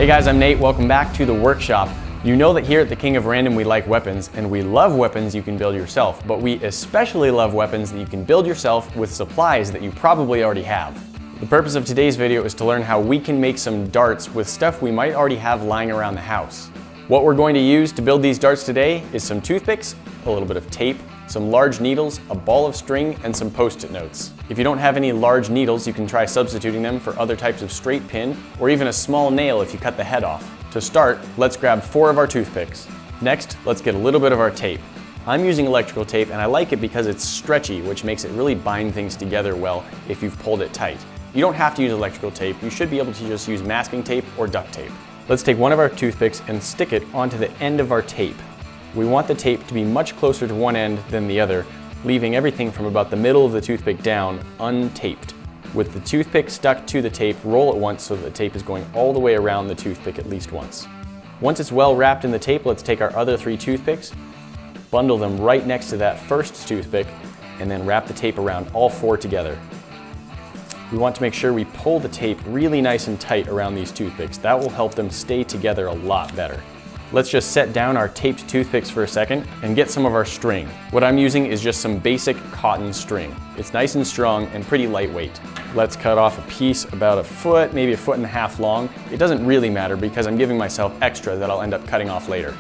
Hey guys, I'm Nate. Welcome back to the workshop. You know that here at the King of Random we like weapons, and we love weapons you can build yourself, but we especially love weapons that you can build yourself with supplies that you probably already have. The purpose of today's video is to learn how we can make some darts with stuff we might already have lying around the house. What we're going to use to build these darts today is some toothpicks, a little bit of tape, some large needles, a ball of string, and some post-it notes. If you don't have any large needles, you can try substituting them for other types of straight pin, or even a small nail if you cut the head off. To start, let's grab 4 of our toothpicks. Next, let's get a little bit of our tape. I'm using electrical tape, and I like it because it's stretchy, which makes it really bind things together well if you've pulled it tight. You don't have to use electrical tape. You should be able to just use masking tape or duct tape. Let's take one of our toothpicks and stick it onto the end of our tape. We want the tape to be much closer to one end than the other, leaving everything from about the middle of the toothpick down untaped. With the toothpick stuck to the tape, roll it once so that the tape is going all the way around the toothpick at least once. Once it's well wrapped in the tape, let's take our other 3 toothpicks, bundle them right next to that first toothpick, and then wrap the tape around all 4 together. We want to make sure we pull the tape really nice and tight around these toothpicks. That will help them stay together a lot better. Let's just set down our taped toothpicks for a second and get some of our string. What I'm using is just some basic cotton string. It's nice and strong and pretty lightweight. Let's cut off a piece about a foot, maybe a foot and a half long. It doesn't really matter because I'm giving myself extra that I'll end up cutting off later.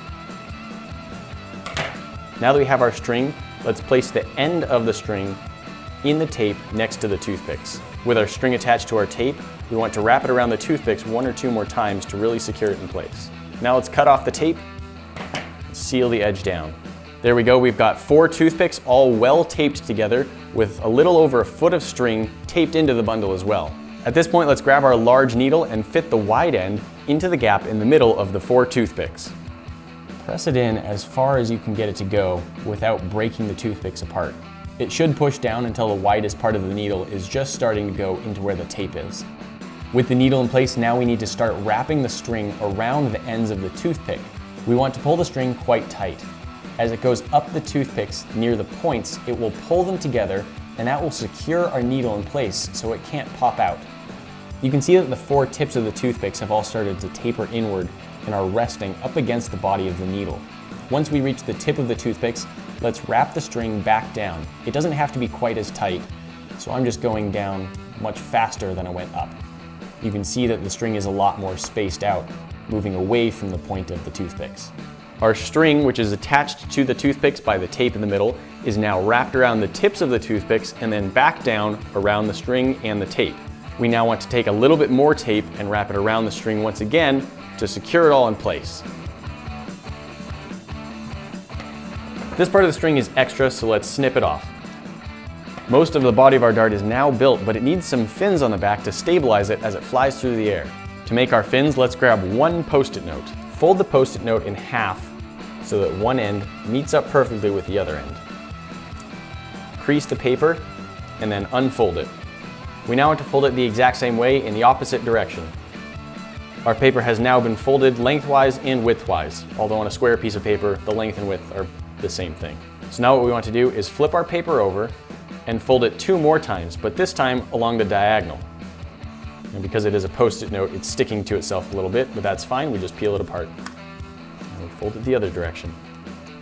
Now that we have our string, let's place the end of the string in the tape next to the toothpicks. With our string attached to our tape, we want to wrap it around the toothpicks 1 or 2 more times to really secure it in place. Now let's cut off the tape and seal the edge down. There we go, we've got 4 toothpicks all well taped together with a little over a foot of string taped into the bundle as well. At this point, let's grab our large needle and fit the wide end into the gap in the middle of the 4 toothpicks. Press it in as far as you can get it to go without breaking the toothpicks apart. It should push down until the widest part of the needle is just starting to go into where the tape is. With the needle in place, now we need to start wrapping the string around the ends of the toothpick. We want to pull the string quite tight. As it goes up the toothpicks near the points, it will pull them together, and that will secure our needle in place so it can't pop out. You can see that the 4 tips of the toothpicks have all started to taper inward and are resting up against the body of the needle. Once we reach the tip of the toothpicks, let's wrap the string back down. It doesn't have to be quite as tight, so I'm just going down much faster than I went up. You can see that the string is a lot more spaced out, moving away from the point of the toothpicks. Our string, which is attached to the toothpicks by the tape in the middle, is now wrapped around the tips of the toothpicks and then back down around the string and the tape. We now want to take a little bit more tape and wrap it around the string once again to secure it all in place. This part of the string is extra, so let's snip it off. Most of the body of our dart is now built, but it needs some fins on the back to stabilize it as it flies through the air. To make our fins, let's grab 1 post-it note. Fold the post-it note in half so that one end meets up perfectly with the other end. Crease the paper and then unfold it. We now want to fold it the exact same way in the opposite direction. Our paper has now been folded lengthwise and widthwise, although on a square piece of paper, the length and width are the same thing. So now what we want to do is flip our paper over and fold it 2 more times, but this time along the diagonal. And because it is a post-it note, it's sticking to itself a little bit, but that's fine, we just peel it apart. And we fold it the other direction.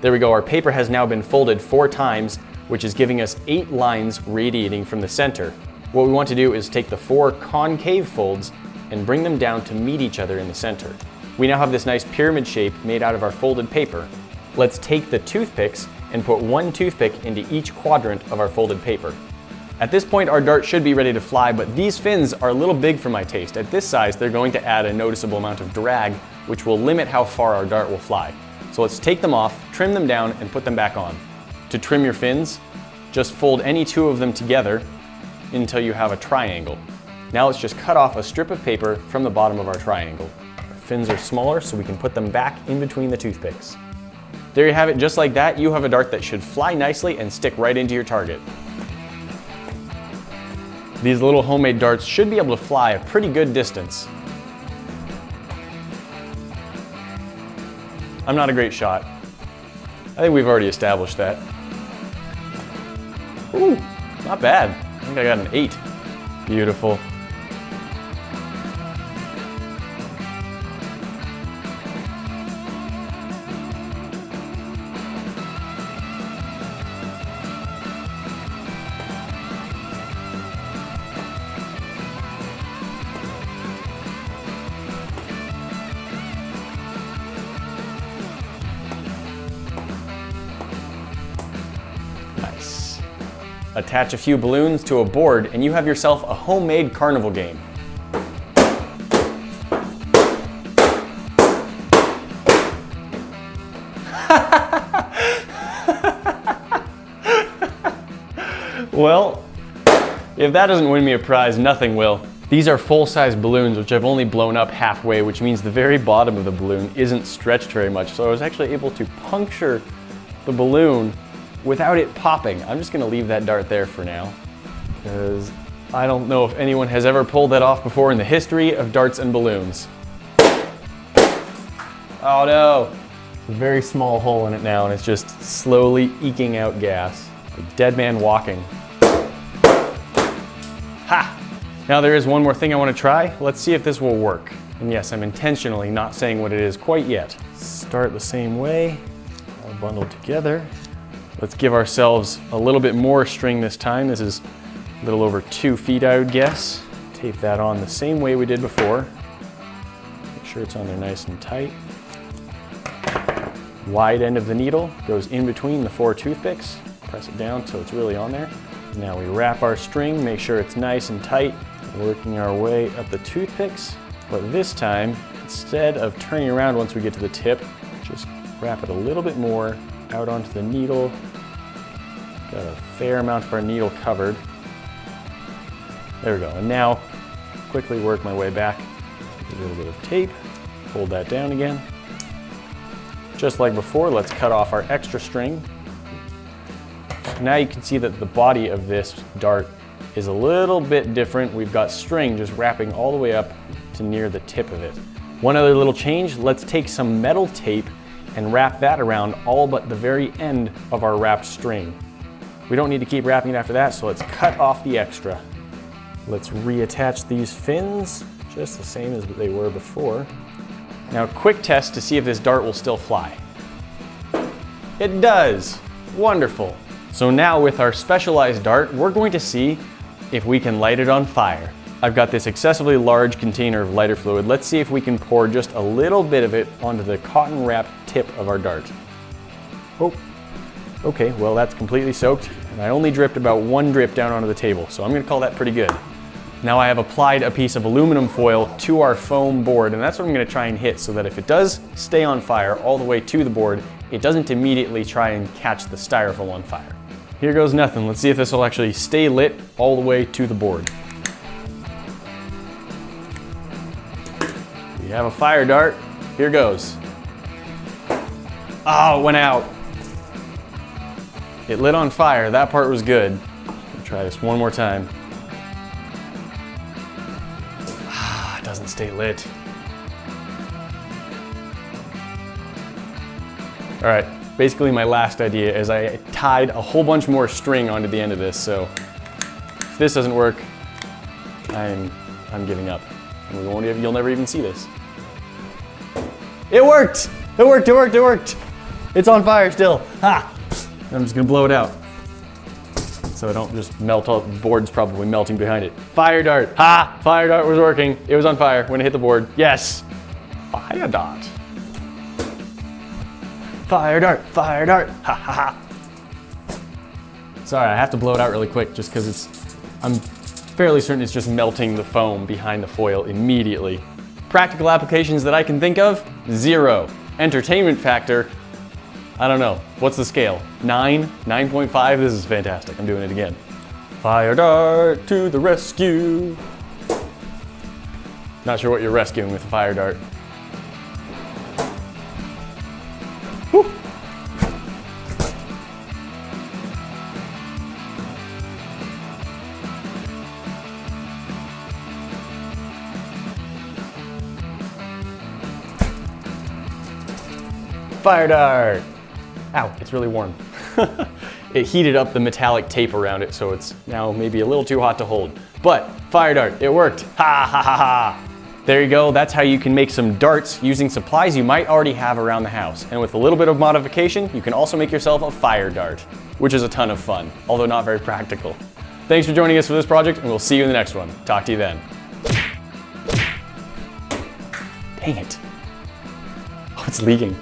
There we go, our paper has now been folded 4 times, which is giving us 8 lines radiating from the center. What we want to do is take the 4 concave folds and bring them down to meet each other in the center. We now have this nice pyramid shape made out of our folded paper. Let's take the toothpicks and put 1 toothpick into each quadrant of our folded paper. At this point, our dart should be ready to fly, but these fins are a little big for my taste. At this size, they're going to add a noticeable amount of drag, which will limit how far our dart will fly. So let's take them off, trim them down, and put them back on. To trim your fins, just fold any 2 of them together until you have a triangle. Now let's just cut off a strip of paper from the bottom of our triangle. Our fins are smaller, so we can put them back in between the toothpicks. There you have it, just like that, you have a dart that should fly nicely and stick right into your target. These little homemade darts should be able to fly a pretty good distance. I'm not a great shot. I think we've already established that. Ooh, not bad. I think I got an 8. Beautiful. Attach a few balloons to a board and you have yourself a homemade carnival game. Well, if that doesn't win me a prize, nothing will. These are full-size balloons, which I've only blown up halfway, which means the very bottom of the balloon isn't stretched very much. So I was actually able to puncture the balloon without it popping. I'm just gonna leave that dart there for now, because I don't know if anyone has ever pulled that off before in the history of darts and balloons. Oh no! A very small hole in it now, and it's just slowly eking out gas. A dead man walking. Ha! Now there is one more thing I want to try. Let's see if this will work. And yes, I'm intentionally not saying what it is quite yet. Start the same way, all bundled together. Let's give ourselves a little bit more string this time. This is a little over 2 feet, I would guess. Tape that on the same way we did before. Make sure it's on there nice and tight. Wide end of the needle goes in between the 4 toothpicks. Press it down till it's really on there. Now we wrap our string, make sure it's nice and tight, working our way up the toothpicks. But this time, instead of turning around once we get to the tip, just wrap it a little bit more out onto the needle. Got a fair amount of our needle covered. There we go. And now, quickly work my way back. A little bit of tape, hold that down again. Just like before, let's cut off our extra string. So now you can see that the body of this dart is a little bit different. We've got string just wrapping all the way up to near the tip of it. One other little change, let's take some metal tape and wrap that around all but the very end of our wrapped string. We don't need to keep wrapping it after that, so let's cut off the extra. Let's reattach these fins, just the same as they were before. Now, quick test to see if this dart will still fly. It does! Wonderful! So now with our specialized dart, we're going to see if we can light it on fire. I've got this excessively large container of lighter fluid. Let's see if we can pour just a little bit of it onto the cotton wrapped tip of our dart. Oh, okay, well that's completely soaked, and I only dripped about 1 drip down onto the table, so I'm gonna call that pretty good. Now I have applied a piece of aluminum foil to our foam board, and that's what I'm gonna try and hit so that if it does stay on fire all the way to the board, it doesn't immediately try and catch the styrofoam on fire. Here goes nothing. Let's see if this will actually stay lit all the way to the board. We have a fire dart. Here goes. Oh, it went out. It lit on fire. That part was good. I'll try this one more time. It doesn't stay lit. All right, basically my last idea is I tied a whole bunch more string onto the end of this, so if this doesn't work, I'm giving up. And you'll never even see this. It worked! It worked, it worked, it worked! It's on fire still. Ha! I'm just gonna blow it out. So I don't just melt all, the board's probably melting behind it. Fire dart, ha! Fire dart was working. It was on fire when it hit the board. Yes! Fire dart. Fire dart, ha ha ha. Sorry, I have to blow it out really quick just because I'm fairly certain it's just melting the foam behind the foil immediately. Practical applications that I can think of, 0. Entertainment factor, I don't know. What's the scale? 9? 9.5? This is fantastic. I'm doing it again. Fire dart to the rescue. Not sure what you're rescuing with a fire dart. Whew. Fire dart! Ow, it's really warm. It heated up the metallic tape around it, so it's now maybe a little too hot to hold. But fire dart, it worked. Ha ha ha ha! There you go, that's how you can make some darts using supplies you might already have around the house. And with a little bit of modification, you can also make yourself a fire dart, which is a ton of fun, although not very practical. Thanks for joining us for this project, and we'll see you in the next one. Talk to you then. Dang it. Oh, it's leaking.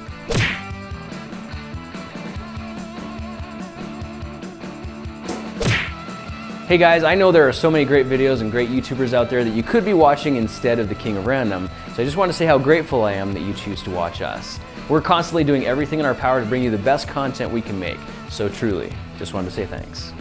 Hey guys, I know there are so many great videos and great YouTubers out there that you could be watching instead of the King of Random, so I just want to say how grateful I am that you choose to watch us. We're constantly doing everything in our power to bring you the best content we can make, so truly, just wanted to say thanks.